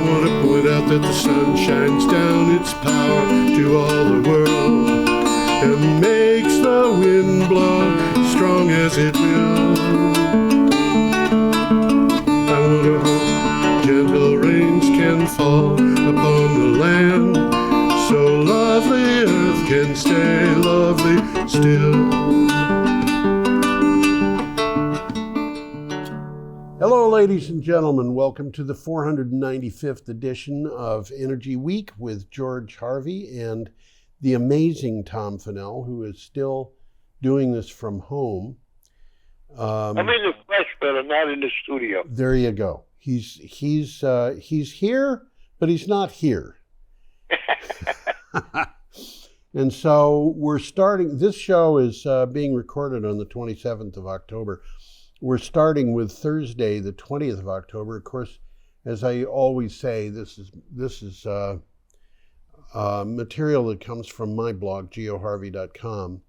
want to point out that the sun shines down its power to all the world and makes the wind blow strong as it will. I want to hope gentle rains can fall upon the land, so lovely earth can stay lovely still. Hello, ladies and gentlemen. Welcome to the 495th edition of Energy Week with George Harvey and the amazing Tom Fennell, who is still doing this from home. I'm in the flesh, but I'm not in the studio. There you go. He's here, but he's not here. And so we're starting. This show is being recorded on the 27th of October. We're starting with Thursday, the 20th of October. Of course, as I always say, this is material that comes from my blog, geoharvey.com.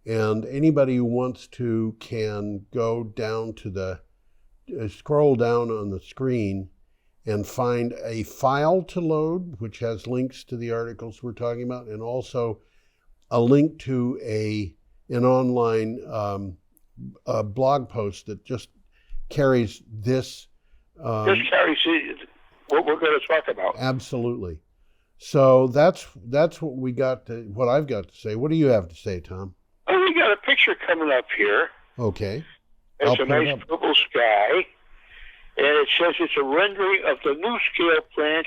And anybody who wants to can go down to the, scroll down on the screen and find a file to load, which has links to the articles we're talking about, and also a link to an online a blog post that just carries this. Just carries what we're going to talk about. Absolutely. So that's what we got. What I've got to say. What do you have to say, Tom? Oh, we got a picture coming up here. Okay. It's a nice purple sky, and it says it's a rendering of the NuScale plant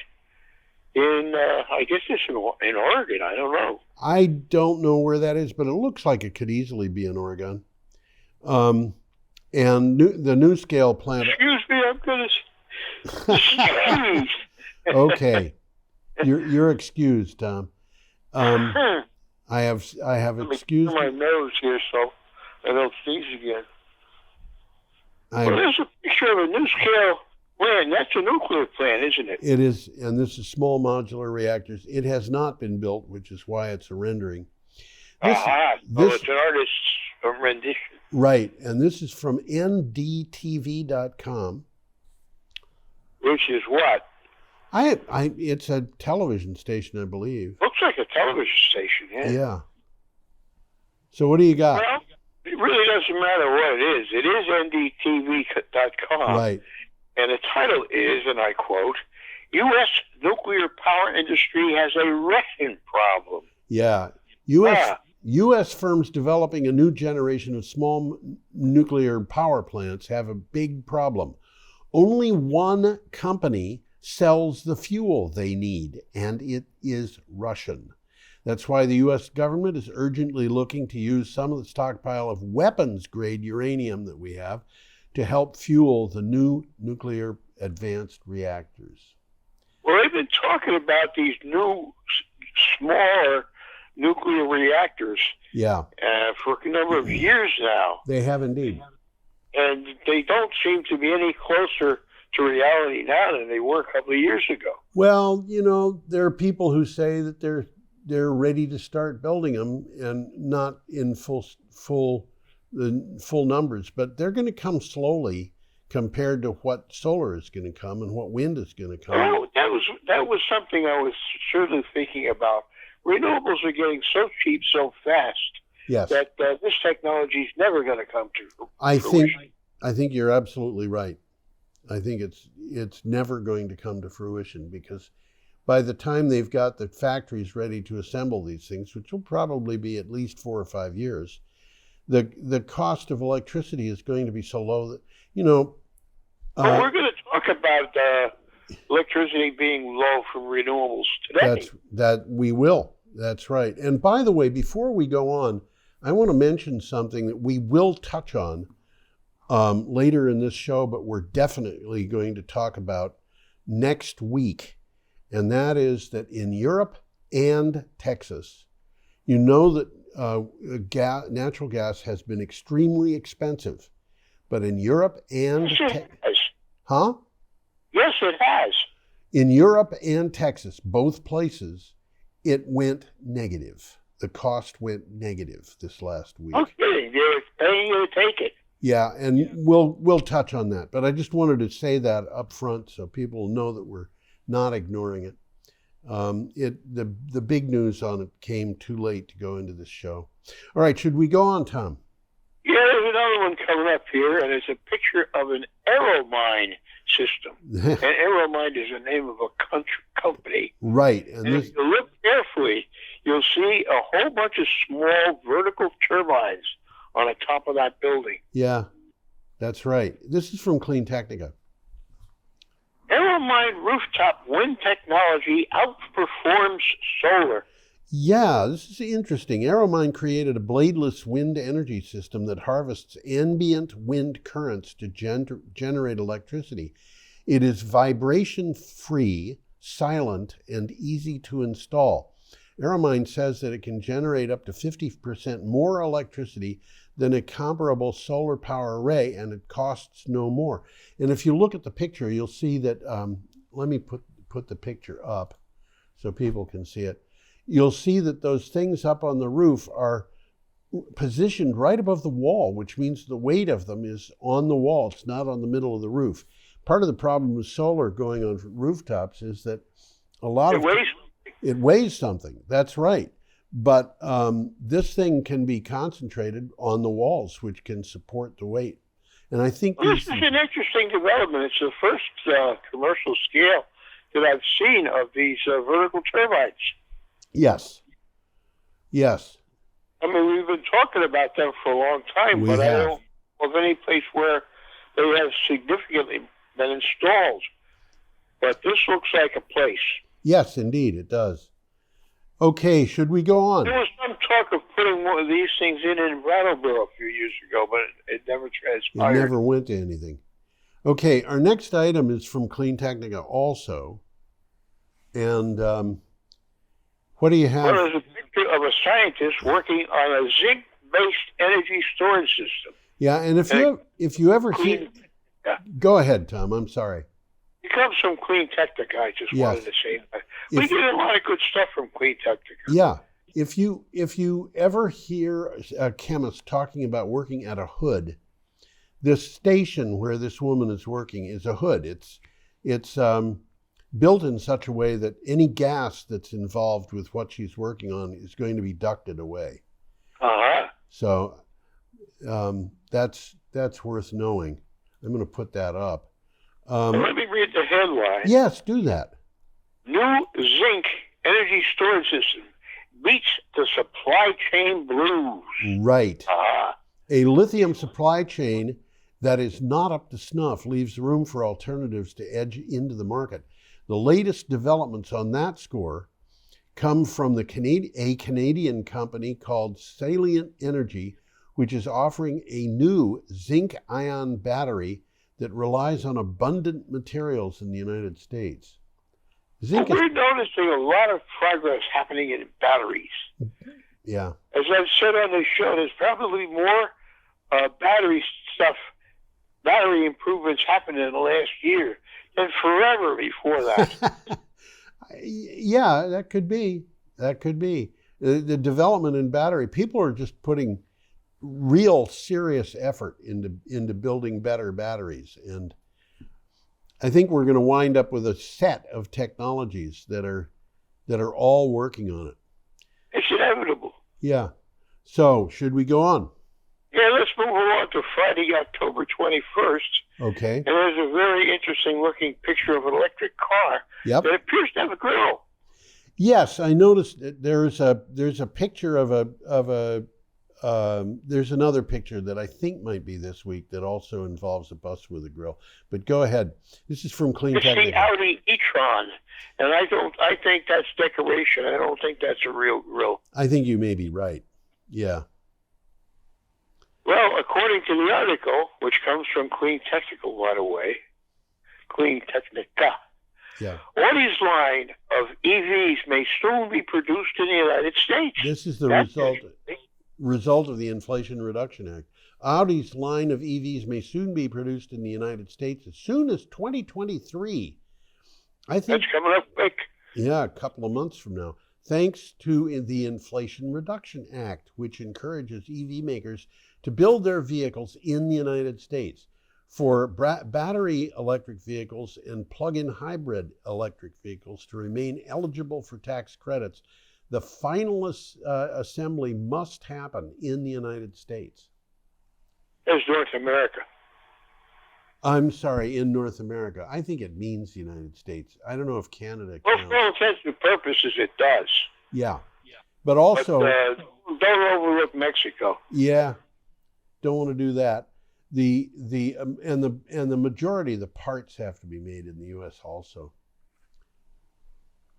in. I guess it's in Oregon. I don't know. I don't know where that is, but it looks like it could easily be in Oregon. And the NuScale plant. Excuse me, I'm going to. Okay, you're excused, Tom. I have excused. My nose here, so I don't sneeze again. Well, there's a picture of a NuScale plant. That's a nuclear plant, isn't it? It is, and this is small modular reactors. It has not been built, which is why it's a rendering. It's an artist's rendition. Right, and this is from ndtv.com. Which is what? It's a television station, I believe. Looks like a television station, yeah. Yeah. So what do you got? Well, it really doesn't matter what it is. It is ndtv.com. Right. And the title is, and I quote, U.S. nuclear power industry has a reckoning problem. Yeah. U.S. firms developing a new generation of small nuclear power plants have a big problem. Only one company sells the fuel they need, and it is Russian. That's why the U.S. government is urgently looking to use some of the stockpile of weapons-grade uranium that we have to help fuel the new nuclear advanced reactors. Well, they've been talking about these new, smaller nuclear reactors for a number of years now. They have indeed. And they don't seem to be any closer to reality now than they were a couple of years ago. Well, there are people who say that they're ready to start building them, and not in full numbers, but they're going to come slowly compared to what solar is going to come and what wind is going to come. Well, that was something I was certainly thinking about. Renewables are getting so cheap so fast that this technology is never going to come to fruition. I think you're absolutely right. I think it's never going to come to fruition, because by the time they've got the factories ready to assemble these things, which will probably be at least 4 or 5 years, the cost of electricity is going to be so low that, well, we're going to talk about electricity being low from renewables today. That we will. That's right. And by the way, before we go on, I want to mention something that we will touch on later in this show, but we're definitely going to talk about next week. And that is that in Europe and Texas, you know that natural gas has been extremely expensive. But in Europe and Yes, it has. In Europe and Texas, both places, it went negative. The cost went negative this last week. Okay, they're paying you to take it. Yeah, and we'll touch on that. But I just wanted to say that up front so people know that we're not ignoring it. The big news on it came too late to go into this show. All right, should we go on, Tom? Yeah, there's another one coming up here, and it's a picture of an aeromine system. And aeromine is the name of a company. Right. And if you look carefully, you'll see a whole bunch of small vertical turbines on the top of that building. Yeah, that's right. This is from Clean Technica. Aeromine rooftop wind technology outperforms solar. Yeah, this is interesting. Aeromine created a bladeless wind energy system that harvests ambient wind currents to generate electricity. It is vibration-free, silent, and easy to install. Aeromine says that it can generate up to 50% more electricity than a comparable solar power array, and it costs no more. And if you look at the picture, you'll see that, let me put the picture up so people can see it. You'll see that those things up on the roof are positioned right above the wall, which means the weight of them is on the wall. It's not on the middle of the roof. Part of the problem with solar going on rooftops is that a lot of it weighs something. That's right. But this thing can be concentrated on the walls, which can support the weight. And I think this is an interesting development. It's the first commercial scale that I've seen of these vertical turbines. Yes. Yes. I mean, we've been talking about them for a long time, but I don't know of any place where they have significantly been installed. But this looks like a place. Yes, indeed, it does. Okay, should we go on? There was some talk of putting one of these things in Brattleboro a few years ago, but it never transpired. It never went to anything. Okay, our next item is from Clean Technica also. And what do you have? Well, there's a picture of a scientist working on a zinc-based energy storage system. Yeah, and if you ever hear... Go ahead, Tom, I'm sorry. It comes from Clean Technica, I just wanted to say that. We get a lot of good stuff from Clean Technica. Yeah. If you ever hear a chemist talking about working at a hood, this station where this woman is working is a hood. It's built in such a way that any gas that's involved with what she's working on is going to be ducted away. Uh-huh. So that's worth knowing. I'm going to put that up. Let me read the headline. Yes, do that. New zinc energy storage system beats the supply chain blues. Right. A lithium supply chain that is not up to snuff leaves room for alternatives to edge into the market. The latest developments on that score come from a Canadian company called Salient Energy, which is offering a new zinc-ion battery that relies on abundant materials in the United States. We're noticing a lot of progress happening in batteries. Yeah. As I've said on this show, there's probably more battery improvements happened in the last year than forever before that. Yeah, that could be. That could be. The development in battery, people are just putting real serious effort into building better batteries. And I think we're going to wind up with a set of technologies that are all working on it. It's inevitable. Yeah. So, should we go on? Yeah, let's move along to Friday, October 21st. Okay. And there's a very interesting looking picture of an electric car that appears to have a grill. Yes, I noticed that there's a picture of there's another picture that I think might be this week that also involves a bus with a grill. But go ahead. This is from Clean Technica. It's the Audi e-tron, and I think that's decoration. I don't think that's a real grill. I think you may be right. Yeah. Well, according to the article, which comes from Clean Technical, by the way, Clean Technica, Audi's line of EVs may soon be produced in the United States. This is the result of the Inflation Reduction Act. Audi's line of EVs may soon be produced in the United States as soon as 2023. I think that's coming up quick. Yeah, a couple of months from now. Thanks to the Inflation Reduction Act, which encourages EV makers to build their vehicles in the United States. for battery electric vehicles and plug-in hybrid electric vehicles to remain eligible for tax credits, the final assembly must happen in the United States. There's North America. I'm sorry, in North America. I think it means the United States. I don't know if Canada counts. Well, for all intents and purposes, it does. Yeah. But also... But, don't overlook Mexico. Yeah. Don't want to do that. And the majority of the parts have to be made in the U.S. also.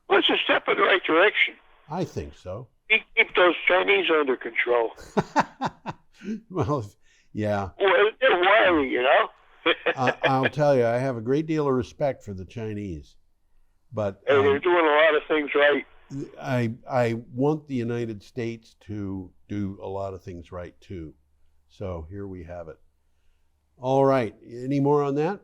Well, it's a step in the right direction. I think so. Keep those Chinese under control. Well, yeah. Well, they're wiry, you know. I'll tell you, I have a great deal of respect for the Chinese, but they're doing a lot of things right. I want the United States to do a lot of things right too. So here we have it. All right. Any more on that?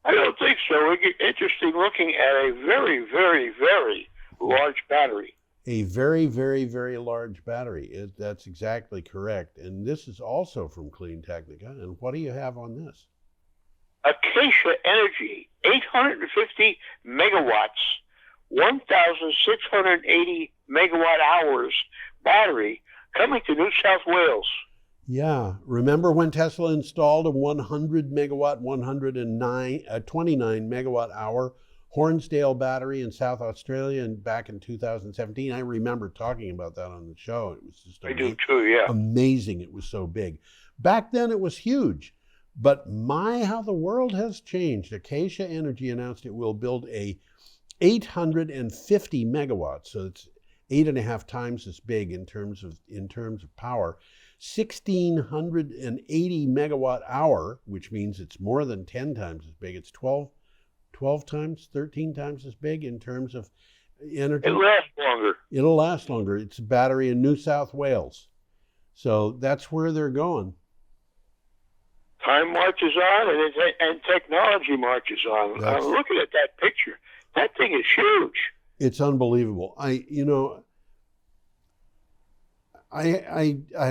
I don't think so. It get interesting looking at a very, very, very large battery. A very, very, very large battery. That's exactly correct. And this is also from Clean Technica. And what do you have on this? Acacia Energy, 850 megawatts, 1,680 megawatt hours battery coming to New South Wales. Yeah. Remember when Tesla installed a 100 megawatt, 29 megawatt hour Hornsdale battery in South Australia and back in 2017? I remember talking about that on the show. It was just I do too, yeah. Amazing. It was so big. Back then it was huge. But my, how the world has changed. Acacia Energy announced it will build a 850 megawatts, so it's 8.5 times as big in terms of power. 1,680 megawatt hour, which means it's more than 10 times as big. It's 12 times, 13 times as big in terms of energy. It'll last longer. It'll last longer. It's a battery in New South Wales. So that's where they're going. Time marches on, and technology marches on. I'm looking at that picture. That thing is huge. It's unbelievable. I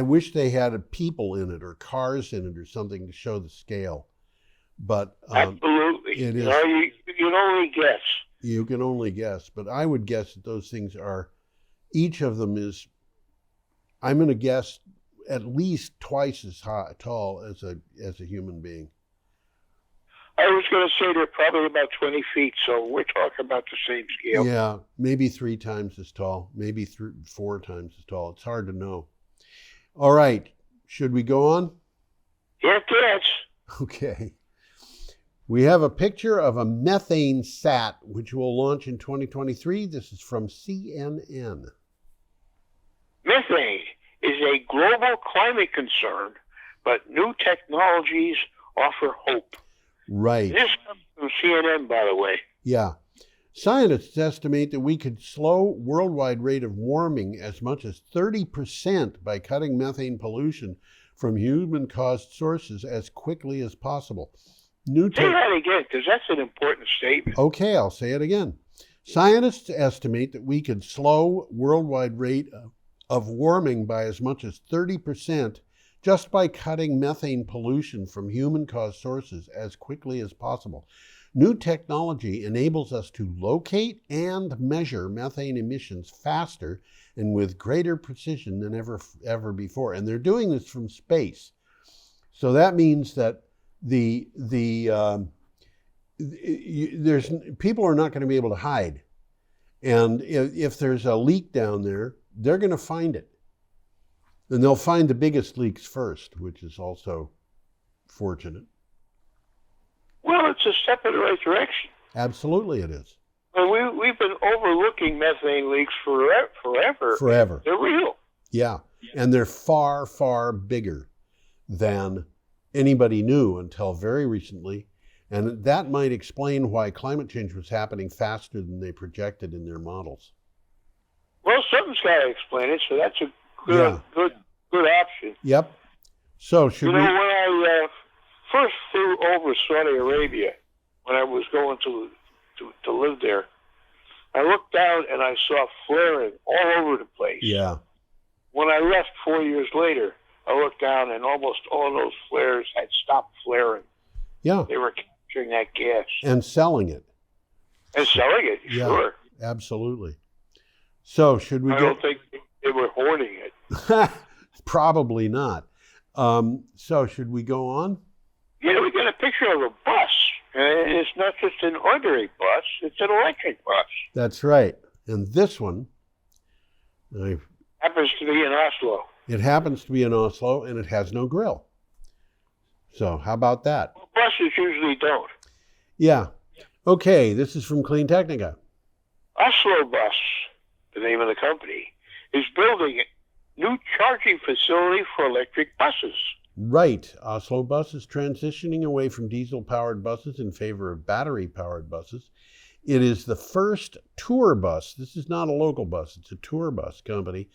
wish they had people in it or cars in it or something to show the scale. But absolutely, it is. You can only guess. You can only guess, but I would guess that those things are. Each of them is. I'm going to guess at least twice as tall as a human being. I was going to say they're probably about 20 feet, so we're talking about the same scale. Yeah, maybe 3 times as tall, maybe 4 times as tall. It's hard to know. All right, should we go on? Yes. Okay. We have a picture of a methane sat, which will launch in 2023. This is from CNN. Methane is a global climate concern, but new technologies offer hope. Right. This comes from CNN, by the way. Yeah. Scientists estimate that we could slow worldwide rate of warming as much as 30% by cutting methane pollution from human-caused sources as quickly as possible. Say that again, because that's an important statement. Okay, I'll say it again. Scientists estimate that we could slow worldwide rate of warming by as much as 30% just by cutting methane pollution from human-caused sources as quickly as possible. New technology enables us to locate and measure methane emissions faster and with greater precision than ever before. And they're doing this from space. So that means that people are not going to be able to hide. And if there's a leak down there, they're going to find it. And they'll find the biggest leaks first, which is also fortunate. Well, it's a step in the right direction. Absolutely it is. Well, we've been overlooking methane leaks forever. Forever. They're real. Yeah. And they're far, far bigger than anybody knew until very recently. And that might explain why climate change was happening faster than they projected in their models. Well, something's got to explain it, so that's a good option. Yep. So should we... when I first flew over Saudi Arabia, when I was going to live there, I looked down and I saw flaring all over the place. Yeah. When I left 4 years later, I looked down and almost all those flares had stopped flaring. Yeah. They were capturing that gas. And selling it. And selling it, yeah, sure. Absolutely. So should we I don't think they were hoarding it. Probably not. So should we go on? Yeah, we got a picture of a bus. And it's not just an ordinary bus, it's an electric bus. That's right. And this one happens to be in Oslo. It happens to be in Oslo, and it has no grill. So how about that? Well, buses usually don't. Yeah. Okay, this is from Clean Technica. Oslo Bus, the name of the company, is building a new charging facility for electric buses. Right. Oslo Bus is transitioning away from diesel-powered buses in favor of battery-powered buses. It is the first tour bus. This is not a local bus. It's a tour bus company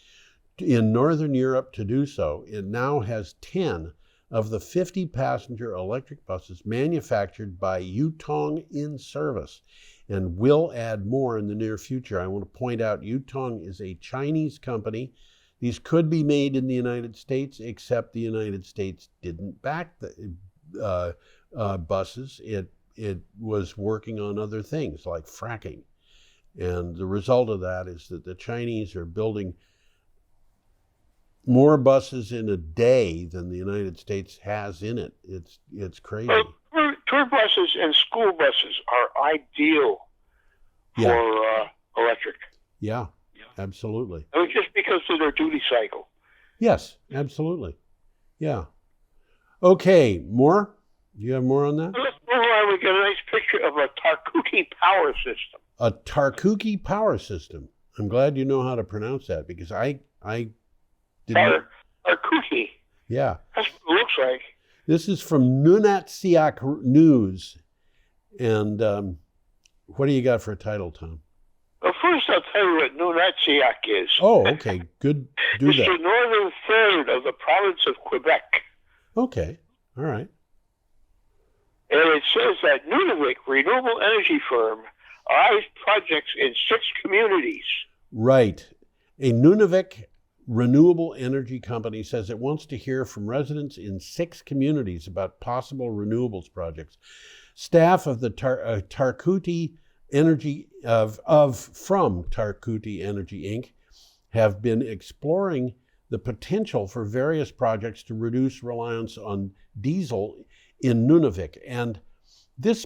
in Northern Europe to do so. It now has 10 of the 50 passenger electric buses manufactured by Yutong in service and will add more in the near future. I want to point out Yutong is a Chinese company. These could be made in the United States, except the United States didn't back the buses. It was working on other things like fracking. And the result of that is that the Chinese are building more buses in a day than the United States has in it. It's crazy. Well, tour buses and school buses are ideal for electric. Yeah, absolutely. I mean, just because of their duty cycle. Yes, absolutely. Yeah. Okay, more? Do you have more on that? Let's move on. We get a nice picture of a Tarkuti power system. A Tarkuti power system. I'm glad you know how to pronounce that, because I didn't. Tarkuti. Yeah. That's what it looks like. This is from Nunatsiak News. And what do you got for a title, Tom? Well, first I'll tell you what Nunatsiak is. Oh, okay. Good. Do it's that. the northern third of the province of Quebec. Okay. All right. And it says that Nunavik renewable energy firm eyes projects in 6 communities. Right. A Nunavik renewable energy company says it wants to hear from residents in 6 communities about possible renewables projects. Staff of the Tarkuti Energy from Tarkuti Energy Inc. have been exploring the potential for various projects to reduce reliance on diesel in Nunavik. And this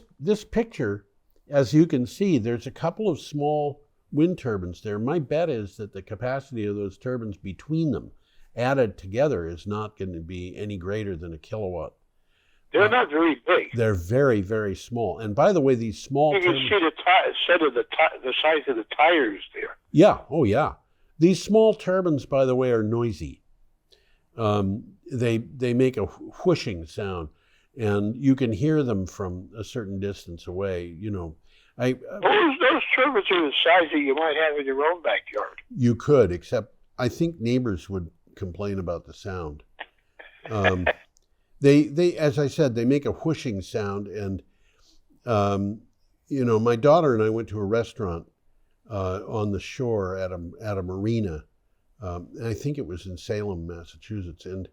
picture, as you can see, there's a couple of small wind turbines there. My bet is that the capacity of those turbines between them added together is not going to be any greater than a kilowatt. They're not very big. They're very, very small. And by the way, these small you can see the size of the tires there. Yeah. Oh, yeah. These small turbines, by the way, are noisy. They make a whooshing sound, and you can hear them from a certain distance away. You know, those turbines are the size that you might have in your own backyard. You could, except I think neighbors would complain about the sound. They, as I said, they make a whooshing sound, and you know, my daughter and I went to a restaurant on the shore at a marina. And I think it was in Salem, Massachusetts, and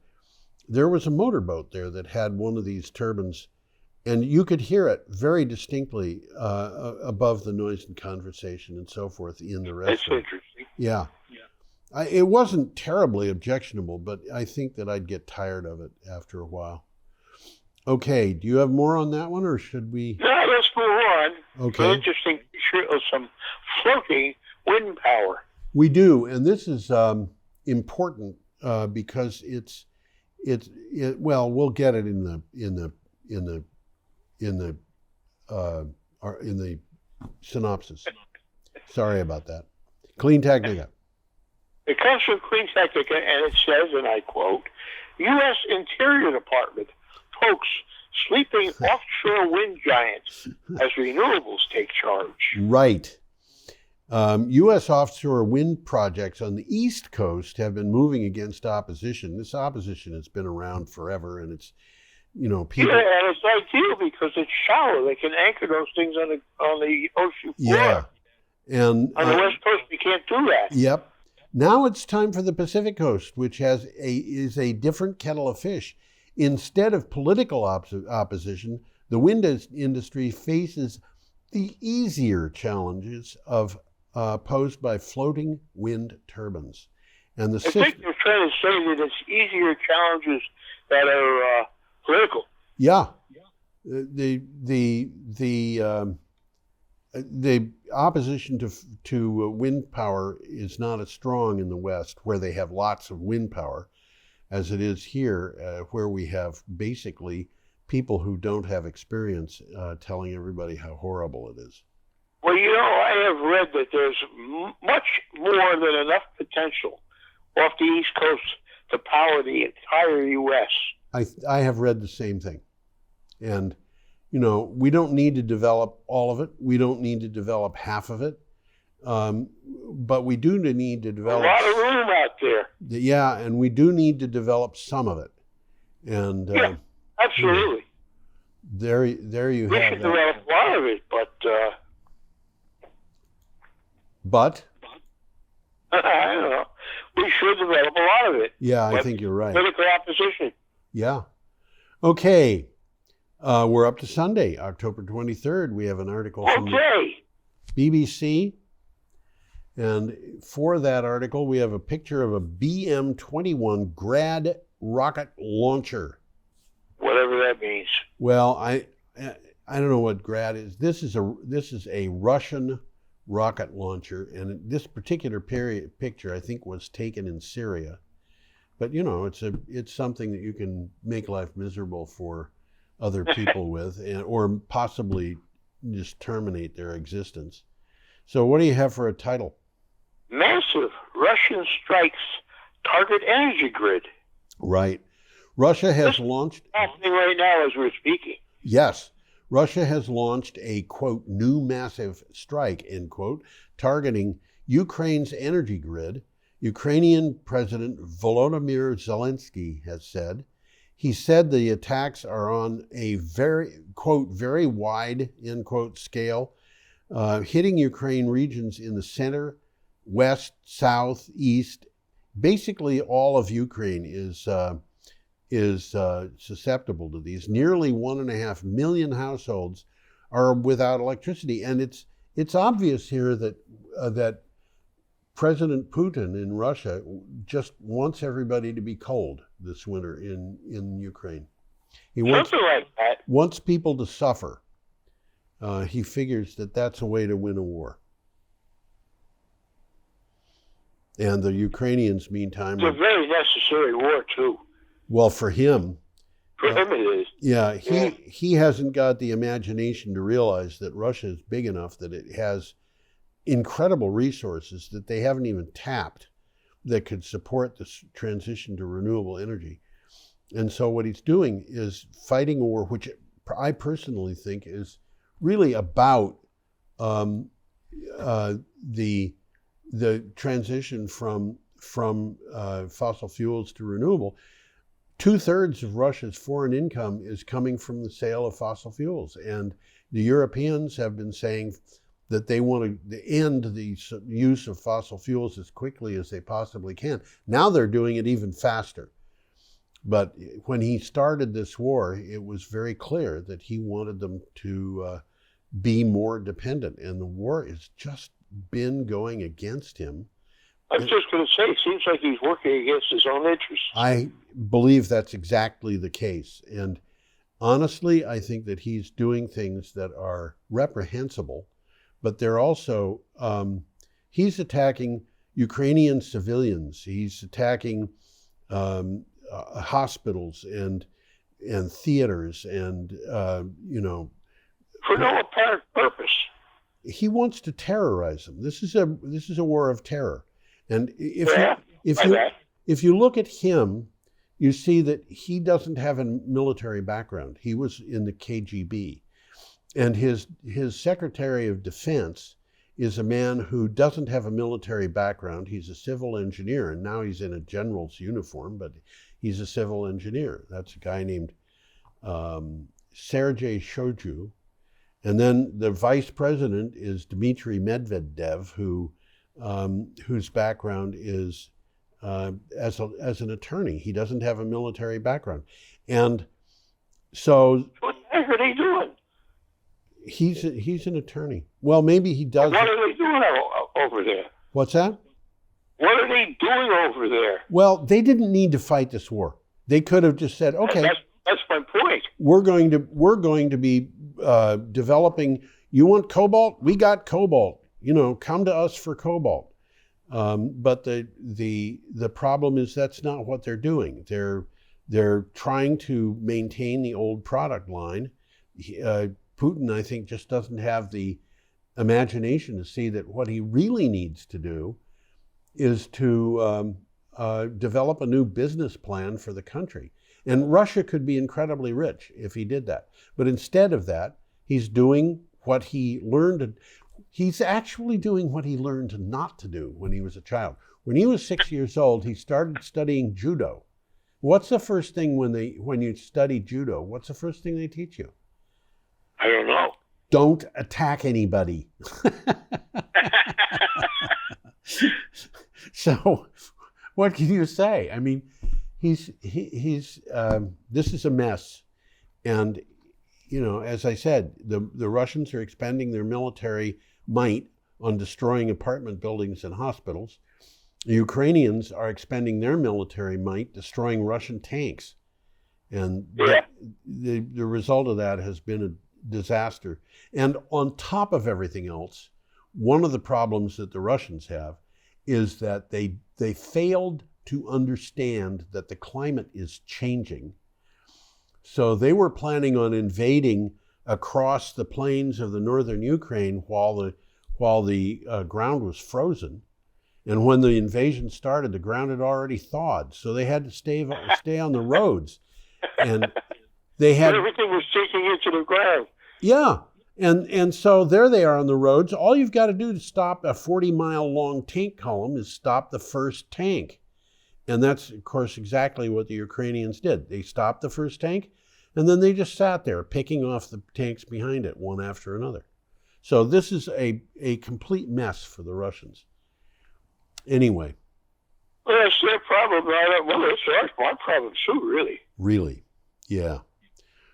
there was a motorboat there that had one of these turbines, and you could hear it very distinctly above the noise and conversation and so forth in the restaurant. That's interesting. Yeah. It wasn't terribly objectionable, but I think that I'd get tired of it after a while. Okay, do you have more on that one, or should we? No, let's move on. Okay. An interesting picture of some floating wind power. We do, and this is important because it's well, we'll get it in the synopsis. Sorry about that. Clean Technica. It comes from Clean Technica, and it says, and I quote, U.S. Interior Department pokes sleeping offshore wind giants as renewables take charge. Right. U.S. offshore wind projects on the East Coast have been moving against opposition. This opposition has been around forever, and it's, you know, people. Yeah, and it's ideal because it's shallow. They can anchor those things on the ocean floor. Yeah. And on the West Coast, you can't do that. Yep. Now it's time for the Pacific Coast, which is a different kettle of fish. Instead of political opposition, The wind industry faces the easier challenges of posed by floating wind turbines. And the I think you're trying to say that it's easier challenges that are political. Yeah. The opposition to wind power is not as strong in the West, where they have lots of wind power, as it is here, where we have basically people who don't have experience telling everybody how horrible it is. Well, I have read that there's much more than enough potential off the East Coast to power the entire U.S. I have read the same thing. And, we don't need to develop all of it. We don't need to develop half of it. But we do need to develop... A lot of room out there. Yeah, and we do need to develop some of it. And yeah, absolutely. There you have We should develop a lot of it, but... But? I don't know. We should develop a lot of it. Yeah, I think you're right. Political opposition. Yeah. Okay. We're up to Sunday, October 23rd. We have an article from the BBC. And for that article, we have a picture of a BM-21 Grad rocket launcher. Whatever that means. Well, I don't know what Grad is. This is a Russian rocket launcher, and this particular picture, I think, was taken in Syria. But it's something that you can make life miserable for other people with, or possibly just terminate their existence. So, what do you have for a title? Massive Russian strikes target energy grid. Right. Russia has launched... happening right now as we're speaking. Yes. Russia has launched a, quote, new massive strike, end quote, targeting Ukraine's energy grid. Ukrainian President Volodymyr Zelensky has said. He said the attacks are on a very, quote, very wide, end quote, scale, hitting Ukraine regions in the center, west, south, east. Basically, all of Ukraine is susceptible to these. Nearly 1.5 million households are without electricity, and it's obvious here that President Putin in Russia just wants everybody to be cold this winter in Ukraine. He wants, something like that. Wants people to suffer. He figures that that's a way to win a war. And the Ukrainians, meantime... It's a very necessary war, too. Well, for him... For him it is. Yeah, he hasn't got the imagination to realize that Russia is big enough that it has incredible resources that they haven't even tapped that could support this transition to renewable energy. And so what he's doing is fighting a war, which I personally think is really about the transition from fossil fuels to renewable. 2/3 of Russia's foreign income is coming from the sale of fossil fuels. And the Europeans have been saying that they want to end the use of fossil fuels as quickly as they possibly can. Now they're doing it even faster. But when he started this war, it was very clear that he wanted them to be more dependent. And the war has just been going against him. I was just going to say, it seems like he's working against his own interests. I believe that's exactly the case. And honestly, I think that he's doing things that are reprehensible, but they're also, he's attacking Ukrainian civilians. He's attacking hospitals and theaters and, for no apparent purpose. He wants to terrorize them. This is a war of terror. And if you look at him, you see that he doesn't have a military background. He was in the KGB. And his Secretary of Defense is a man who doesn't have a military background. He's a civil engineer, and now he's in a general's uniform, but he's a civil engineer. That's a guy named Sergei Shoigu. And then the vice president is Dmitry Medvedev, whose background is as an attorney. He doesn't have a military background. And so... What the heck are they doing? He's an attorney. Well, maybe he does. What are they doing over there? What's that? What are they doing over there? Well, they didn't need to fight this war. They could have just said, okay, that's my point. We're going to be developing. You want cobalt? We got cobalt. Come to us for cobalt. But the problem is that's not what they're doing. They're trying to maintain the old product line. Putin, I think, just doesn't have the imagination to see that what he really needs to do is to develop a new business plan for the country. And Russia could be incredibly rich if he did that. But instead of that, he's doing what he learned. He's actually doing what he learned not to do when he was a child. When he was 6 years old, he started studying judo. What's the first thing when you study judo? What's the first thing they teach you? I don't know. Don't attack anybody. So, what can you say? I mean, he's this is a mess, and as I said, the Russians are expending their military might on destroying apartment buildings and hospitals. The Ukrainians are expending their military might destroying Russian tanks, and the result of that has been a disaster. And on top of everything else, one of the problems that the Russians have is that they failed to understand that the climate is changing. So they were planning on invading across the plains of the northern Ukraine while the ground was frozen. And when the invasion started, the ground had already thawed. So they had to stay on the roads. And they had everything was sinking into the ground. Yeah. And so there they are on the roads. All you've got to do to stop a 40-mile long tank column is stop the first tank. And that's, of course, exactly what the Ukrainians did. They stopped the first tank, and then they just sat there picking off the tanks behind it one after another. So this is a complete mess for the Russians. Anyway. Well, that's their problem. Well, that's my problem too, really. Really? Yeah.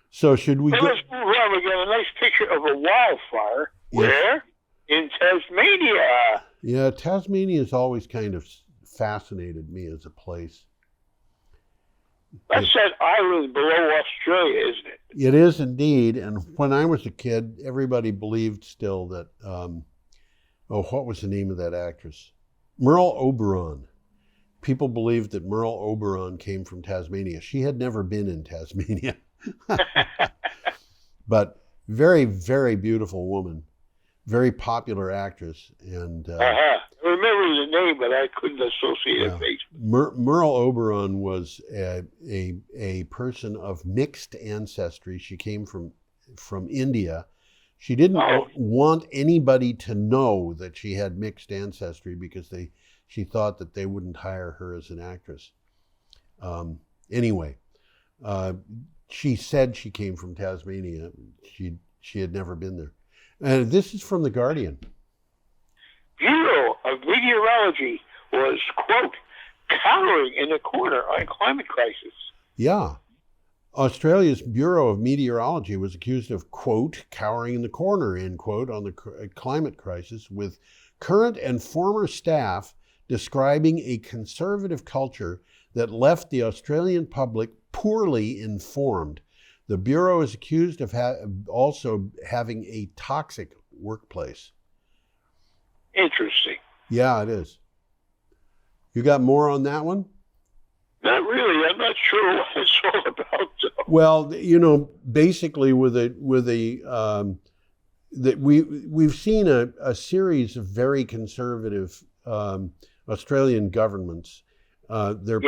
So should we let's move on. We got a nice picture of a wildfire. Yes. Where? In Tasmania. Yeah, Tasmania has always kind of fascinated me as a place. That's that island below Australia, isn't it? It is indeed. And when I was a kid, everybody believed still that, what was the name of that actress? Merle Oberon. People believed that Merle Oberon came from Tasmania. She had never been in Tasmania. But very, very beautiful woman, very popular actress, and I remember the name, but I couldn't associate her face. Merle Oberon was a person of mixed ancestry. She came from India. She didn't want anybody to know that she had mixed ancestry because she thought that they wouldn't hire her as an actress. Anyway. She said she came from Tasmania. She had never been there. And this is from The Guardian. Bureau of Meteorology was, quote, cowering in the corner on climate crisis. Yeah. Australia's Bureau of Meteorology was accused of, quote, cowering in the corner, end quote, on the climate crisis, with current and former staff describing a conservative culture that left the Australian public poorly informed. The Bureau is accused of also having a toxic workplace. Interesting. Yeah, it is. You got more on that one? Not really. I'm not sure what it's all about. Though. Well, basically we've seen a series of very conservative Australian governments. They're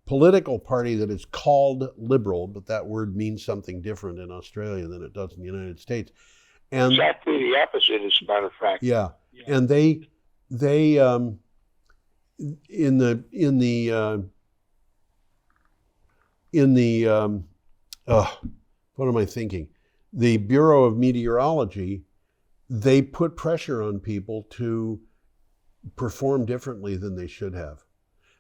political party that is called Liberal, but that word means something different in Australia than it does in the United States. And exactly the opposite, as a matter of fact. Yeah, and they in the what am I thinking? The Bureau of Meteorology, they put pressure on people to perform differently than they should have.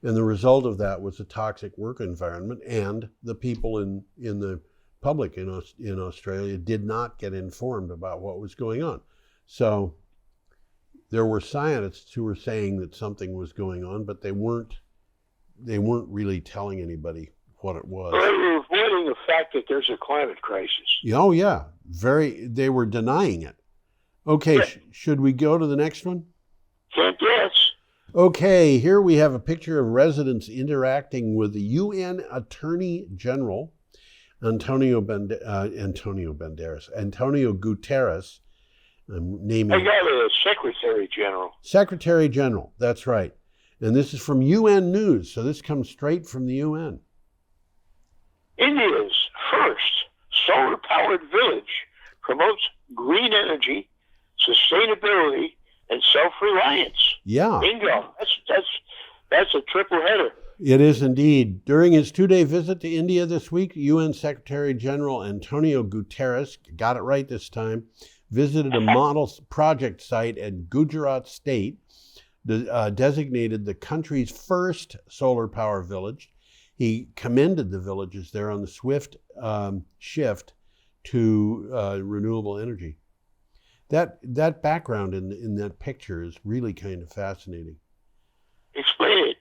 And the result of that was a toxic work environment, and the people in the public in Australia did not get informed about what was going on. So there were scientists who were saying that something was going on, but they weren't really telling anybody what it was. Well, they were avoiding the fact that there's a climate crisis. Oh yeah, they were denying it. Okay, should we go to the next one? Can't guess. Okay, here we have a picture of residents interacting with the UN Attorney General, Antonio Guterres. I'm naming. I got it as Secretary General. Secretary General, that's right. And this is from UN News, so this comes straight from the UN. India's first solar-powered village promotes green energy, sustainability, and self-reliance. Yeah. Bingo. That's a triple header. It is indeed. During his 2-day visit to India this week, UN Secretary General Antonio Guterres, got it right this time, visited a model project site at Gujarat State, designated the country's first solar power village. He commended the villages there on the swift shift to renewable energy. That background in that picture is really kind of fascinating. Explain it.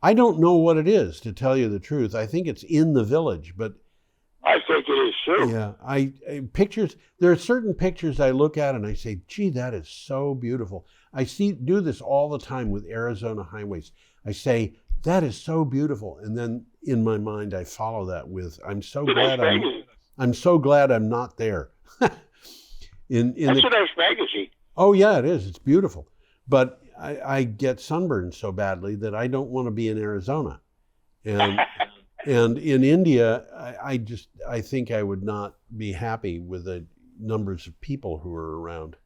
I don't know what it is, to tell you the truth. I think it's in the village, but I think it is too. Yeah, pictures. There are certain pictures I look at and I say, "Gee, that is so beautiful." I do this all the time with Arizona highways. I say, "That is so beautiful," and then in my mind I follow that with, "I'm so glad I'm not there." That's a nice magazine. Oh yeah, it is. It's beautiful, but I get sunburned so badly that I don't want to be in Arizona, and in India, I think I would not be happy with the numbers of people who are around.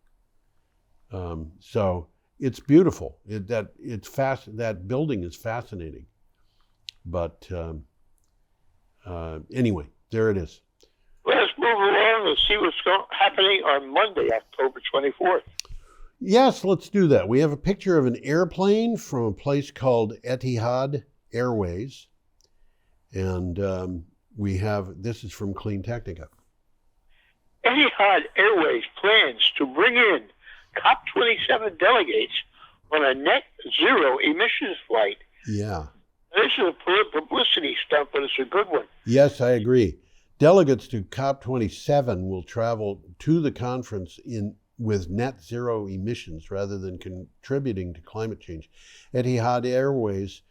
So it's beautiful. That building is fascinating. But anyway, there it is. Let's move along and see what's happening on Monday, October 24th. Yes, let's do that. We have a picture of an airplane from a place called Etihad Airways. And this is from Clean Technica. Etihad Airways plans to bring in COP27 delegates on a net zero emissions flight. Yeah. This is a publicity stunt, but it's a good one. Yes, I agree. Delegates to COP27 will travel to the conference with net zero emissions rather than contributing to climate change. Etihad Airways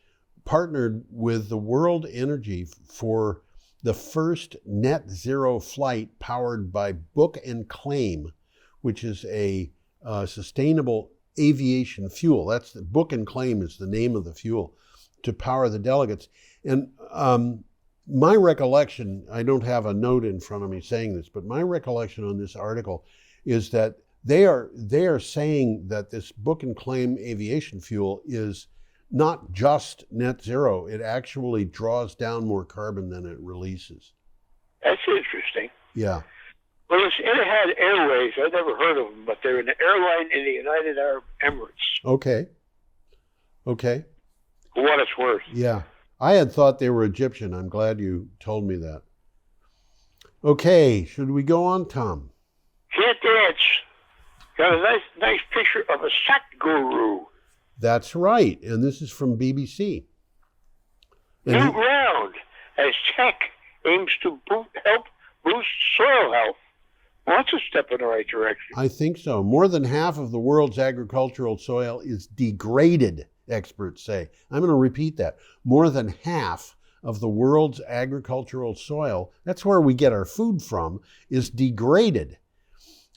partnered with the World Energy for the first net zero flight powered by Book and Claim, which is a sustainable aviation fuel. That's the Book and Claim is the name of the fuel to power the delegates. And my recollection, I don't have a note in front of me saying this, but my recollection on this article is that they are saying that this Book and Claim aviation fuel is not just net zero, it actually draws down more carbon than it releases. That's interesting. Yeah. Well, it's Etihad Airways. I've never heard of them, but they're an airline in the United Arab Emirates. Okay. For what it's worth. Yeah. I had thought they were Egyptian. I'm glad you told me that. Okay, should we go on, Tom? Can't dance. Got a nice picture of a Satguru. That's right, and this is from BBC. New ground as tech aims to help boost soil health. Well, that's a step in the right direction. I think so. More than half of the world's agricultural soil is degraded, experts say. I'm going to repeat that. More than half of the world's agricultural soil, that's where we get our food from, is degraded.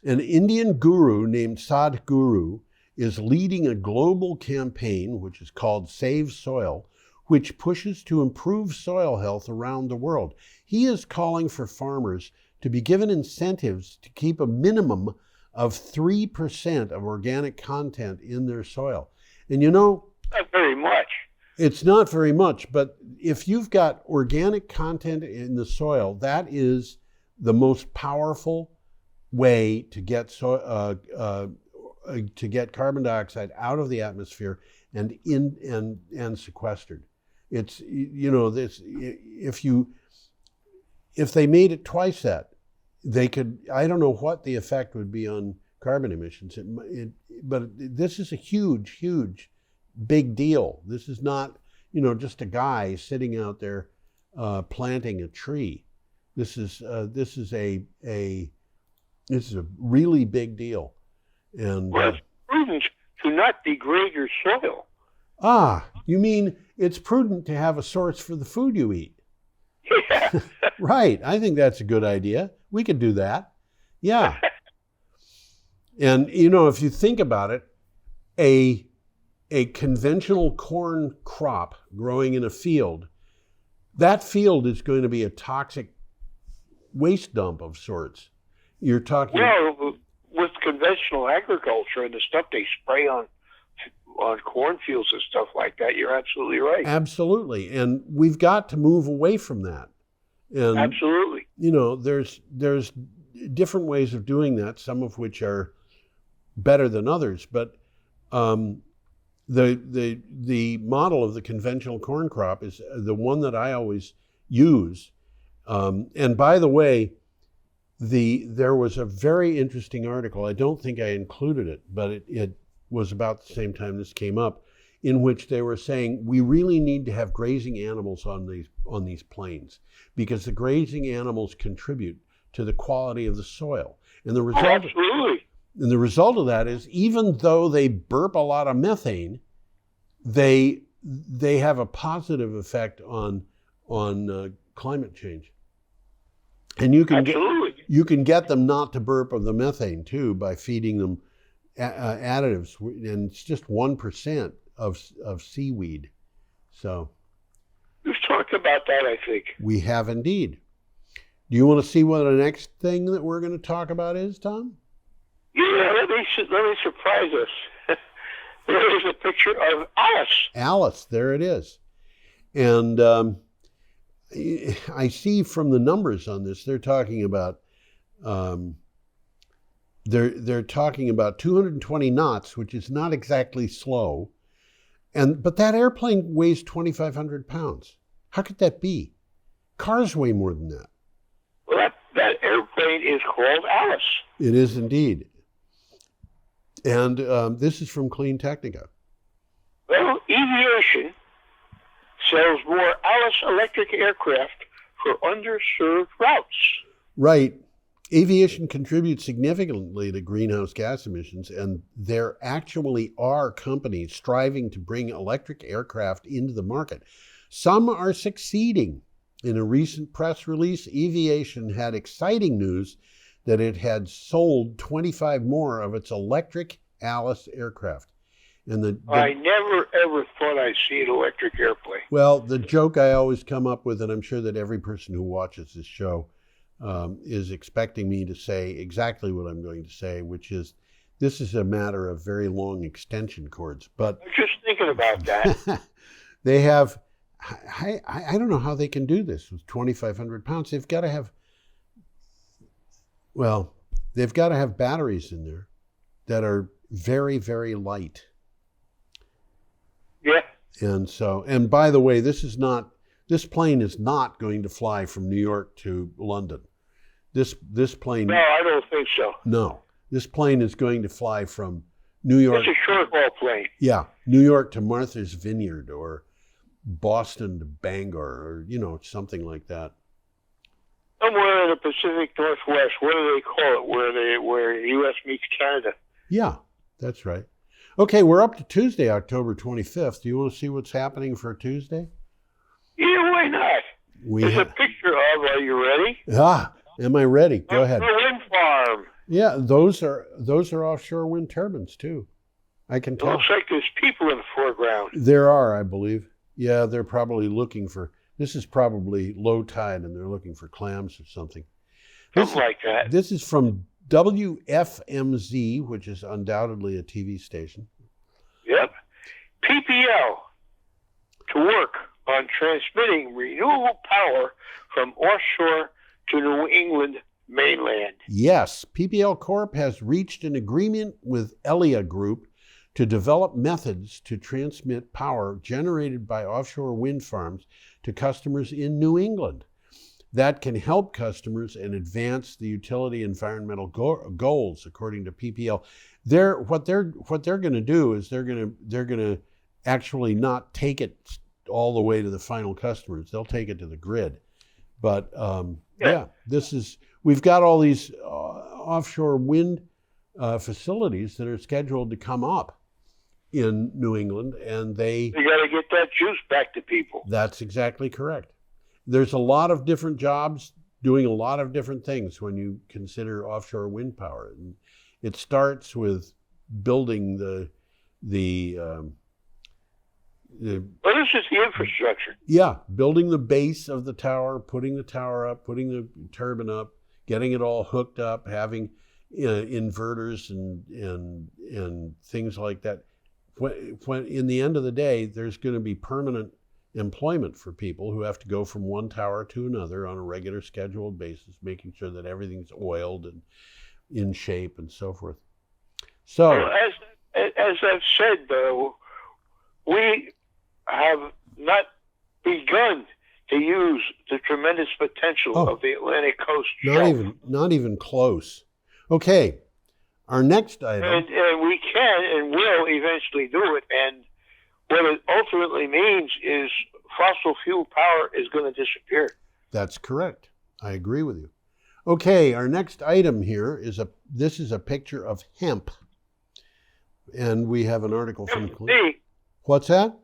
An Indian guru named Sadhguru is leading a global campaign, which is called Save Soil, which pushes to improve soil health around the world. He is calling for farmers to be given incentives to keep a minimum of 3% of organic content in their soil. And you know, not very much. It's not very much, but if you've got organic content in the soil, that is the most powerful way to get carbon dioxide out of the atmosphere and sequestered. It's, you know, this, if they made it twice that, they could, I don't know what the effect would be on carbon emissions, but this is a huge, huge, big deal. This is not, just a guy sitting out there planting a tree. This is a really big deal. And well, it's prudent to not degrade your soil. You mean it's prudent to have a source for the food you eat? Yeah. Right. I think that's a good idea. We could do that. Yeah. And, if you think about it, a conventional corn crop growing in a field, that field is going to be a toxic waste dump of sorts. You're talking... Well, with conventional agriculture and the stuff they spray on cornfields and stuff like that, you're absolutely right. Absolutely. And we've got to move away from that. And, absolutely. There's different ways of doing that, some of which are better than others. But the model of the conventional corn crop is the one that I always use. And by the way, there was a very interesting article. I don't think I included it, but it was about the same time this came up, in which they were saying we really need to have grazing animals on these plains, because the grazing animals contribute to the quality of the soil. And the result, absolutely. And the result of that is, even though they burp a lot of methane, they have a positive effect on climate change. And you can get them not to burp of the methane too by feeding them additives, and it's just 1% of seaweed. So we've talked about that, I think. We have indeed. Do you want to see what the next thing that we're going to talk about is, Tom? Yeah, let me surprise us. There is a picture of Alice. Alice, there it is. And I see from the numbers on this, they're talking about they're talking about 220 knots, which is not exactly slow. But that airplane weighs 2,500 pounds. How could that be? Cars weigh more than that. Well, that airplane is called Alice. It is indeed. And this is from Clean Technica. Well, Eviation sells more Alice electric aircraft for underserved routes. Right. Aviation contributes significantly to greenhouse gas emissions, and there actually are companies striving to bring electric aircraft into the market. Some are succeeding. In a recent press release, Eviation had exciting news that it had sold 25 more of its electric Alice aircraft. And I never, ever thought I'd see an electric airplane. Well, the joke I always come up with, and I'm sure that every person who watches this show is expecting me to say exactly what I'm going to say, which is, this is a matter of very long extension cords. But I'm just thinking about that. They have, I don't know how they can do this with 2,500 pounds. They've got to have batteries in there that are very, very light. Yeah. And by the way, this plane is not going to fly from New York to London. This plane... No, I don't think so. No. This plane is going to fly from New York... It's a short-haul plane. Yeah. New York to Martha's Vineyard, or Boston to Bangor, or, something like that. Somewhere in the Pacific Northwest. What do they call it? Where the U.S. meets Canada. Yeah, that's right. Okay, we're up to Tuesday, October 25th. Do you want to see what's happening for Tuesday? Yeah, why not? There's a picture of, are you ready? Am I ready? Go ahead. A wind farm. Yeah, those are offshore wind turbines too. I can tell. It looks like there's people in the foreground. There are, I believe. Yeah, they're probably looking for, this is probably low tide and they're looking for clams or something. Something like that. This is from WFMZ, which is undoubtedly a TV station. Yep. PPL to work on transmitting renewable power from offshore to New England mainland. Yes, PPL Corp has reached an agreement with Elia Group to develop methods to transmit power generated by offshore wind farms to customers in New England. that can help customers and advance the utility environmental goals, according to PPL. What they're going to do is they're going to actually not take it all the way to the final customers. They'll take it to the grid. But we've got all these offshore wind facilities that are scheduled to come up in New England, and you got to get that juice back to people. That's exactly correct. There's a lot of different jobs doing a lot of different things when you consider offshore wind power. And it starts with building the well, this is the infrastructure. Yeah, building the base of the tower, putting the tower up, putting the turbine up, getting it all hooked up, having inverters and things like that. When in the end of the day, there's going to be permanent employment for people who have to go from one tower to another on a regular scheduled basis, making sure that everything's oiled and in shape and so forth. So, well, as I've said, though, we have not begun to use the tremendous potential of the Atlantic coast shelf. Not even close. Okay, our next item. And we can and will eventually do it. And what it ultimately means is fossil fuel power is going to disappear. That's correct. I agree with you. Okay, our next item here is this is a picture of hemp. And we have an article from... What's that?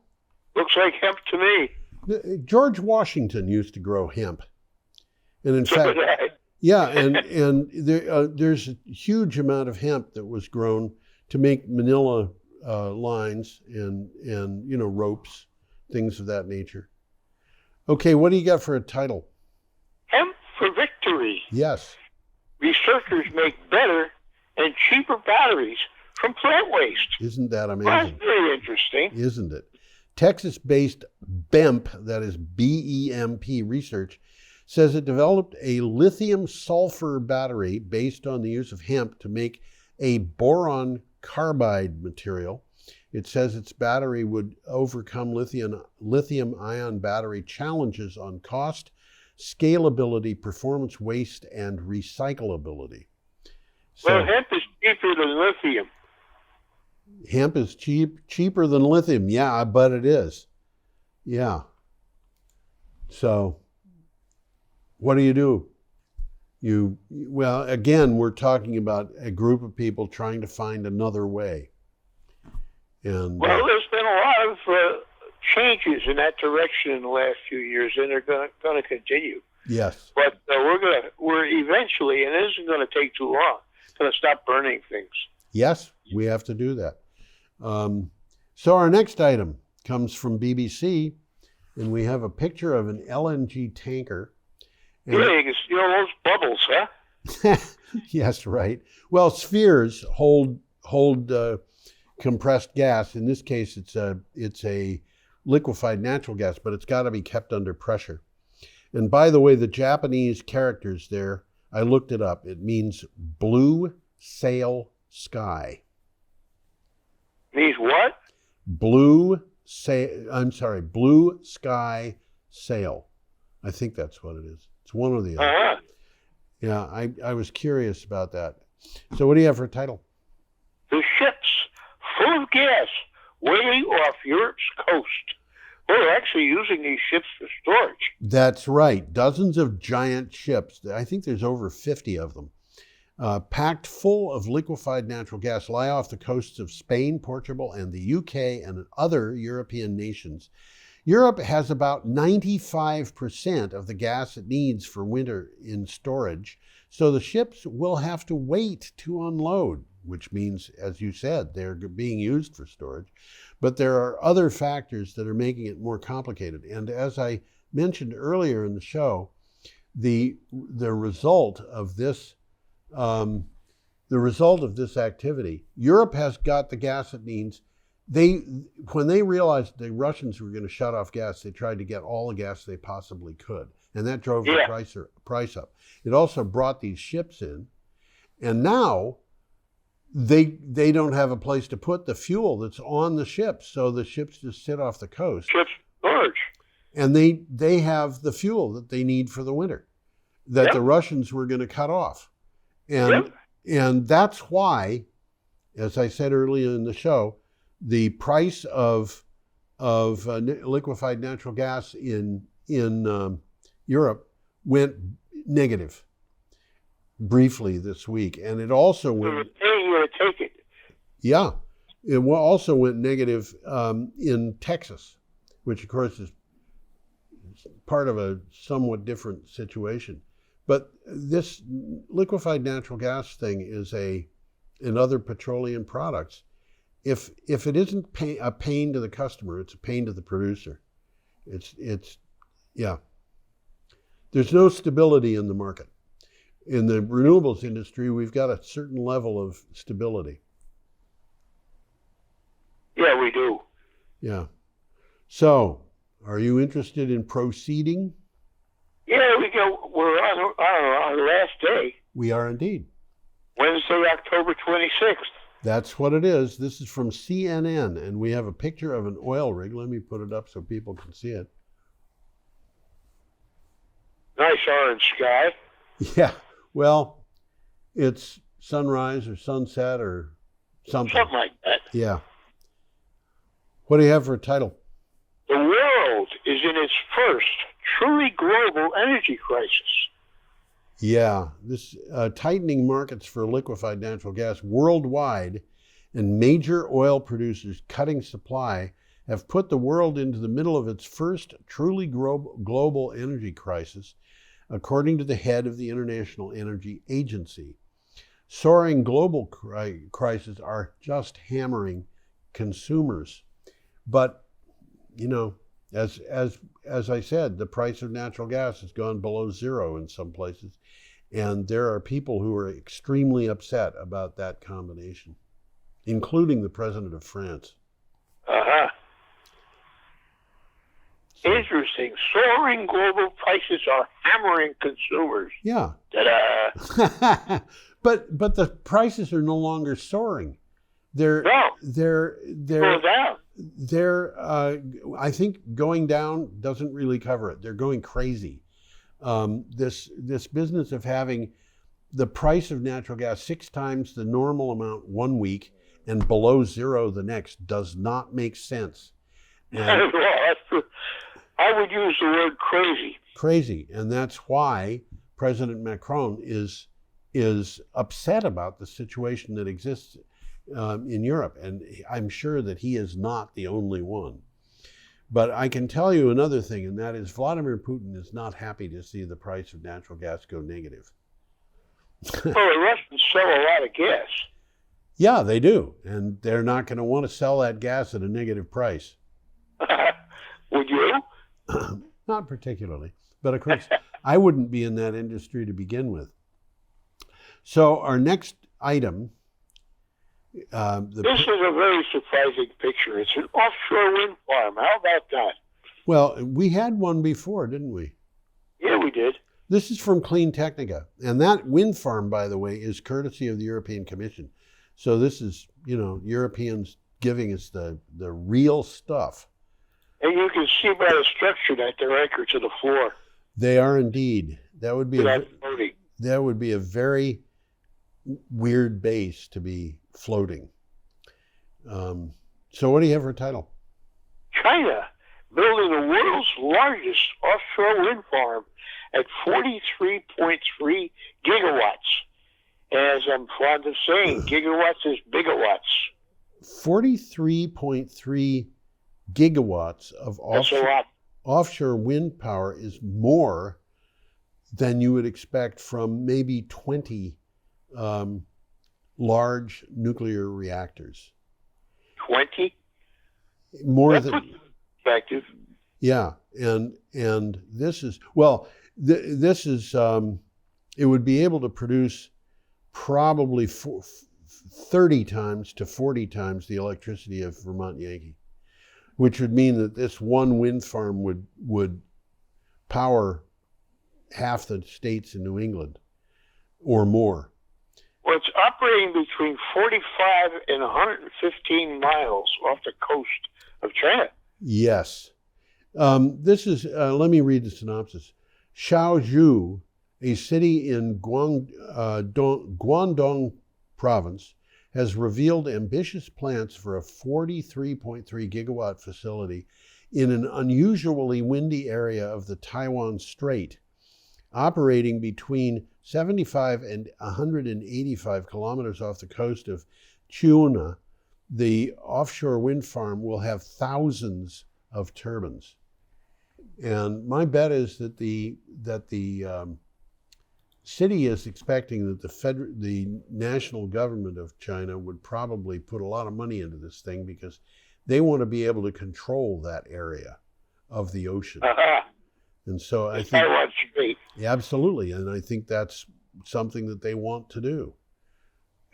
Looks like hemp to me. George Washington used to grow hemp. And in fact... Yeah, and there's a huge amount of hemp that was grown to make manila lines and ropes, things of that nature. Okay, what do you got for a title? Hemp for victory. Yes. Researchers make better and cheaper batteries from plant waste. Isn't that amazing? Well, that's very interesting. Isn't it? Texas-based BEMP, that is BEMP research, says it developed a lithium sulfur battery based on the use of hemp to make a boron carbide material. It says its battery would overcome lithium-ion battery challenges on cost, scalability, performance, waste, and recyclability. Well, hemp is cheaper than lithium. Hemp is cheaper than lithium. Yeah, I bet it is. Yeah. So what do? Well, again, we're talking about a group of people trying to find another way. And well, there's been a lot of changes in that direction in the last few years, and they're going to continue. Yes. But we're eventually, and it isn't going to take too long, going to stop burning things. Yes, we have to do that. So our next item comes from BBC, and we have a picture of an LNG tanker. Yeah, you can see all those bubbles, huh? Yes, right. Well, spheres hold compressed gas. In this case, it's a liquefied natural gas, but it's got to be kept under pressure. And by the way, the Japanese characters there, I looked it up. It means blue sail sky. Means what? Blue sky sail. I think that's what it is. It's one or the other. Uh-huh. Yeah, I was curious about that. So what do you have for a title? The ships full of gas waiting off Europe's coast. We're actually using these ships for storage. That's right. Dozens of giant ships. I think there's over 50 of them. Packed full of liquefied natural gas lie off the coasts of Spain, Portugal, and the UK and other European nations. Europe has about 95% of the gas it needs for winter in storage, so the ships will have to wait to unload, which means, as you said, they're being used for storage. But there are other factors that are making it more complicated. And as I mentioned earlier in the show, the result of this activity, Europe has got the gas it needs. When they realized the Russians were going to shut off gas, they tried to get all the gas they possibly could, and that drove the price up. It also brought these ships in, and now they don't have a place to put the fuel that's on the ships, so the ships just sit off the coast. Ships storage. And they have the fuel that they need for the winter. that the Russians were going to cut off. And that's why, as I said earlier in the show, the price of liquefied natural gas in Europe went negative briefly this week, and it also went. Take it. Yeah, it also went negative in Texas, which of course is part of a somewhat different situation. But this liquefied natural gas thing is and other petroleum products. If it isn't a pain to the customer, it's a pain to the producer. It's There's no stability in the market. In the renewables industry, we've got a certain level of stability. Yeah, we do. Yeah. So, are you interested in proceeding? Yeah, we go. We're on our last day. We are indeed. Wednesday, October 26th. That's what it is. This is from CNN, and we have a picture of an oil rig. Let me put it up so people can see it. Nice orange sky. Yeah. Well, it's sunrise or sunset or something. Something like that. Yeah. What do you have for a title? The world is in its first truly global energy crisis. Yeah, this tightening markets for liquefied natural gas worldwide and major oil producers cutting supply have put the world into the middle of its first truly global energy crisis, according to the head of the International Energy Agency. Soaring global crises are just hammering consumers. But, you know, as I said, the price of natural gas has gone below zero in some places. And there are people who are extremely upset about that combination, including the president of France. Uh-huh. So, interesting. Soaring global prices are hammering consumers. Yeah. Ta-da! But the prices are no longer soaring. They're go down. I think going down doesn't really cover it. They're going crazy. This business of having the price of natural gas 6 times the normal amount one week and below zero the next does not make sense. And I would use the word crazy. Crazy, and that's why President Macron is upset about the situation that exists in Europe, and I'm sure that he is not the only one. But I can tell you another thing, and that is Vladimir Putin is not happy to see the price of natural gas go negative. Well, the Russians sell a lot of gas. Yeah, they do, and they're not going to want to sell that gas at a negative price. Would you? Not particularly, but of course, I wouldn't be in that industry to begin with. So our next item. This is a very surprising picture. It's an offshore wind farm. How about that? Well, we had one before, didn't we? Yeah, we did. This is from Clean Technica. And that wind farm, by the way, is courtesy of the European Commission. So this is, Europeans giving us the real stuff. And you can see by the structure that they're anchored to the floor. They are indeed. That would be a very weird base to be floating. So what do you have for a title? China building the world's largest offshore wind farm at 43.3 gigawatts. As I'm fond of saying, gigawatts is bigawatts. 43.3 gigawatts of offshore wind power is more than you would expect from maybe 20 large nuclear reactors. 20? More That's than effective. Yeah, and this is this is it would be able to produce probably 30 times to 40 times the electricity of Vermont Yankee, which would mean that this one wind farm would power half the states in New England or more. Well, it's operating between 45 and 115 miles off the coast of China. Yes. This is, let me read the synopsis. Shaozhou, a city in Guangdong province has revealed ambitious plans for a 43.3 gigawatt facility in an unusually windy area of the Taiwan Strait, operating between 75 and 185 kilometers off the coast of Chiuna. The offshore wind farm will have thousands of turbines. And my bet is that the city is expecting that the national government of China would probably put a lot of money into this thing because they want to be able to control that area of the ocean. And so I think absolutely, and I think that's something that they want to do.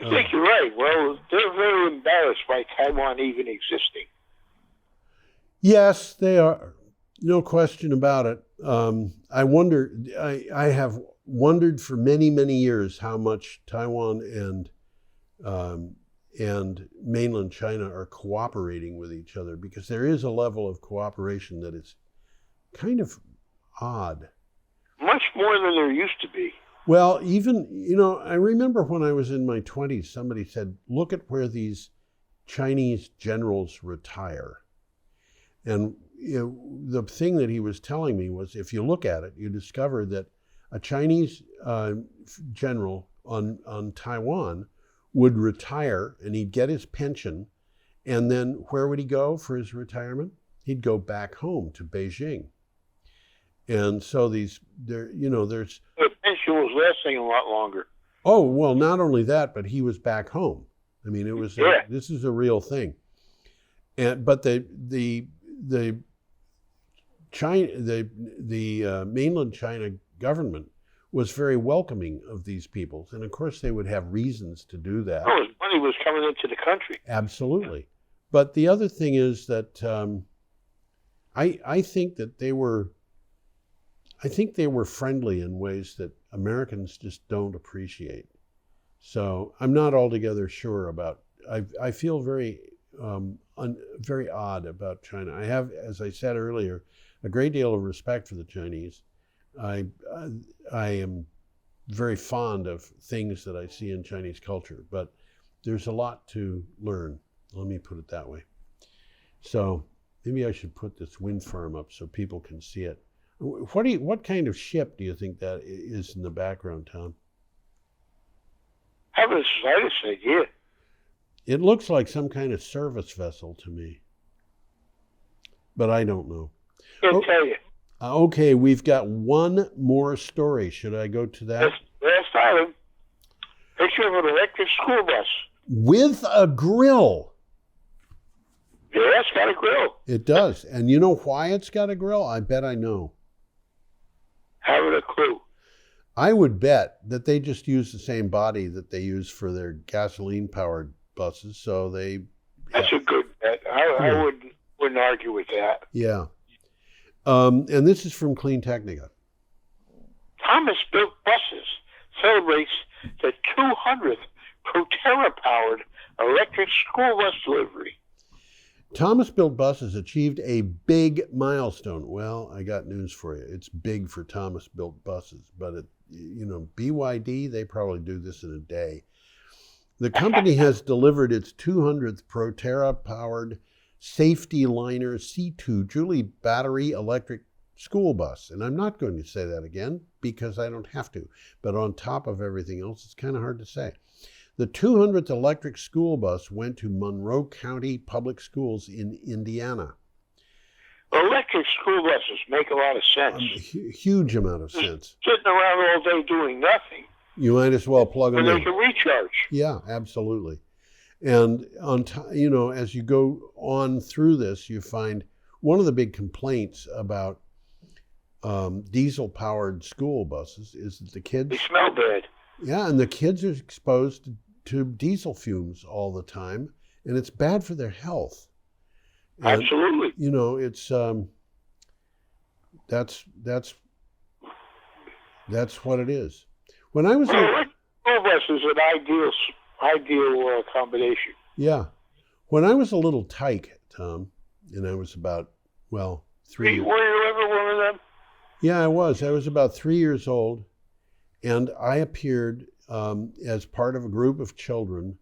I think you're right. Well, they're very embarrassed by Taiwan even existing. Yes, they are. No question about it. I wonder. I have wondered for many, many years how much Taiwan and mainland China are cooperating with each other, because there is a level of cooperation that is kind of odd. Much more than there used to be. Well, even, I remember when I was in my 20s, somebody said, look at where these Chinese generals retire. And the thing that he was telling me was, if you look at it, you discover that a Chinese general on Taiwan would retire and he'd get his pension, and then where would he go for his retirement? He'd go back home to Beijing. And so there's the pension was lasting a lot longer. Oh, well, not only that, but he was back home. I mean, it was this is a real thing. But the mainland China government was very welcoming of these people. And of course, they would have reasons to do that. Oh, money was coming into the country. Absolutely. But the other thing is that I think that they were friendly in ways that Americans just don't appreciate. So I'm not altogether sure about. I feel very very odd about China. I have, as I said earlier, a great deal of respect for the Chinese. I am very fond of things that I see in Chinese culture, but there's a lot to learn. Let me put it that way. So maybe I should put this wind farm up so people can see it. What kind of ship do you think that is in the background, Tom? I haven't the slightest idea. It looks like some kind of service vessel to me, but I don't know. Can't tell you. Okay, we've got one more story. Should I go to that? Last item. Picture of an electric school bus. With a grill. Yeah, it's got a grill. It does. And you know why it's got a grill? I bet I know. Haven't a clue. I would bet that they just use the same body that they use for their gasoline-powered buses, so they... That's a good bet. I wouldn't argue with that. Yeah. And this is from Clean Technica. Thomas Built Buses celebrates the 200th Proterra-powered electric school bus delivery. Thomas Built Buses achieved a big milestone. Well, I got news for you. It's big for Thomas Built Buses, but BYD, they probably do this in a day. The company has delivered its 200th Proterra-powered Safety Liner C2 Julie battery electric school bus. And I'm not going to say that again because I don't have to. But on top of everything else, it's kind of hard to say. The 200th electric school bus went to Monroe County Public Schools in Indiana. Electric school buses make a lot of sense. Huge amount of sense. Sitting around all day doing nothing. You might as well plug them in. And they can recharge. Yeah, absolutely. And as you go on through this, you find one of the big complaints about diesel-powered school buses is that the kids... They smell bad. Yeah, and the kids are exposed to diesel fumes all the time, and it's bad for their health. And, absolutely. It's that's what it is. When I was electric school bus is an ideal combination. Yeah. When I was a little tyke, Tom, and I was about, 3 years. Were you ever one of them? Yeah, I was. I was about 3 years old, And I appeared as part of a group of children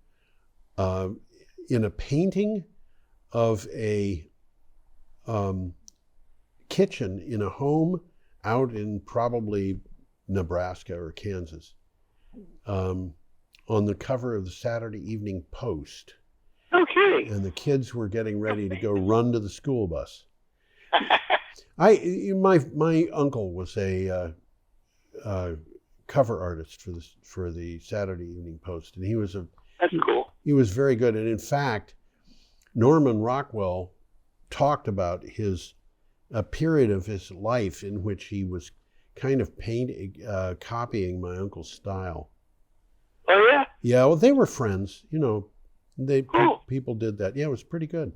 in a painting of a kitchen in a home out in probably Nebraska or Kansas, on the cover of the Saturday Evening Post. Okay. And the kids were getting ready to go run to the school bus. My uncle was a cover artist for the Saturday Evening Post, and That's cool. He was very good. And in fact, Norman Rockwell talked about a period of his life in which he was kind of copying my uncle's style. Oh yeah? Yeah, well, they were friends, Cool. People did that. Yeah, it was pretty good.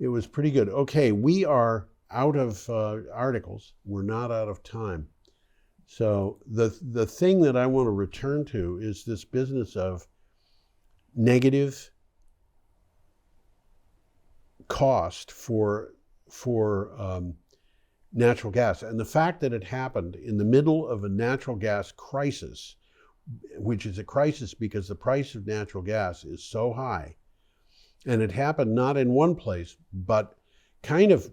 It was pretty good. Okay, we are out of articles. We're not out of time. So the thing that I want to return to is this business of negative cost for natural gas, and the fact that it happened in the middle of a natural gas crisis, which is a crisis because the price of natural gas is so high, and it happened not in one place, but kind of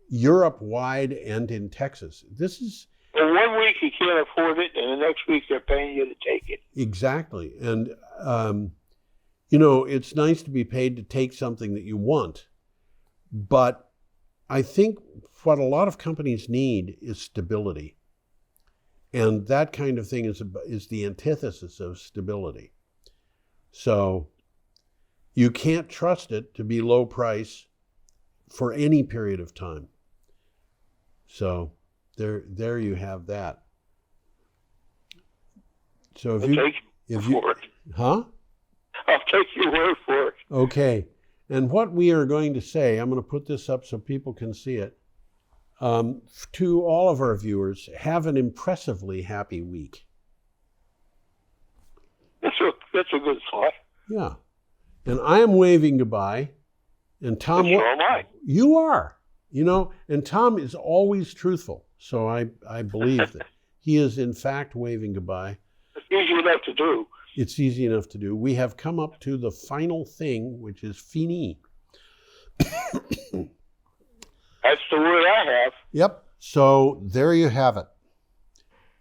Europe-wide and in Texas. This is... Well, 1 week you can't afford it, and the next week they're paying you to take it. Exactly. And, it's nice to be paid to take something that you want, but I think what a lot of companies need is stability. And that kind of thing is the antithesis of stability. So you can't trust it to be low price for any period of time. So there you have that. So I'll take your word for it. Huh? I'll take your word for it. Okay. And what we are going to say, I'm going to put this up so people can see it. To all of our viewers, have an impressively happy week. That's a good thought. Yeah. And I am waving goodbye. And Tom, So am I. You are, and Tom is always truthful. So I believe that he is in fact waving goodbye. It's easy enough to do. It's easy enough to do. We have come up to the final thing, which is fini. That's the word I have. Yep. So there you have it.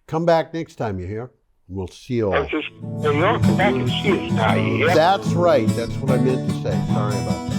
Come back next time, you hear? We'll see you all. You don't come back and see us now, you hear? That's right. That's what I meant to say. Sorry about that.